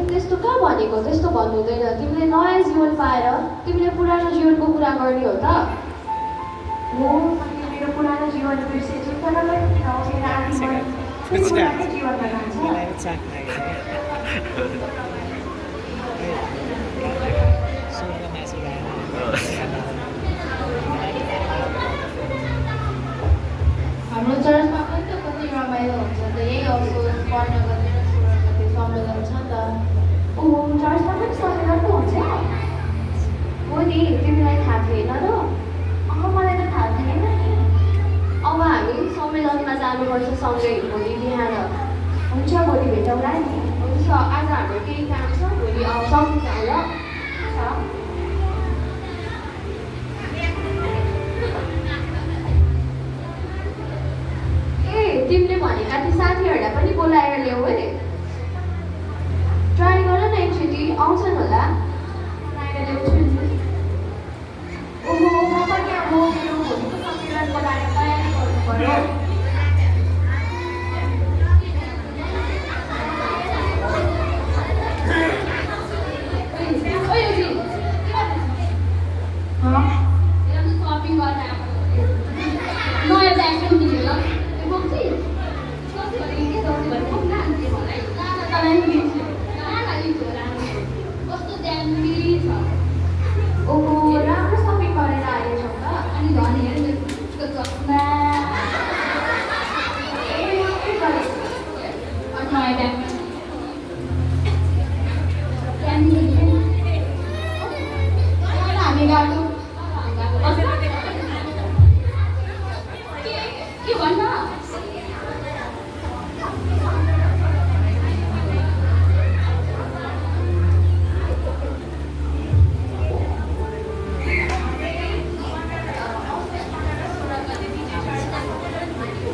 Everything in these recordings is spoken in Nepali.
त्यस्तो कहाँ भनेको त्यस्तो भन्नु हुँदैन तिमीले नयाँ जीवन पाएर तिमीले पुरानो जीवनको कुरा गर्ने हो त हो मेरो पुरानो जीवन बिर्सेछु तर मेरो आदि जीवनमा जान्छ हाम्रो चर्चमा पनि त कति रमाइलो हुन्छ त यही अवसर पढ्न गते र सुन्न गते सम्मेलन छ त ओहो चर्चमा पनि सम्मेलन पो हुन्छ हो नि तिमीलाई थाहा थिएन र मलाई त थाहा थिएन नि अब हामी सम्मेलनमा जानुपर्छ सँगै भोलि बिहान हुन्छ भोलि भेटौँला नि हुन्छ आज हाम्रो केही काम छ भोलि सक्छ ल तिमीले भनेका ती साथीहरूलाई पनि बोलाएर ल्याऊ है ट्राई गर न एकचोटि आउँछन् होला ल्याएर ल्याउँछु नि ओहो म पनि अब मेरो भोलिको सम्मेलनको लागि तयारी गर्नु पर्यो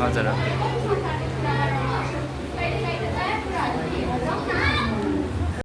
हजुर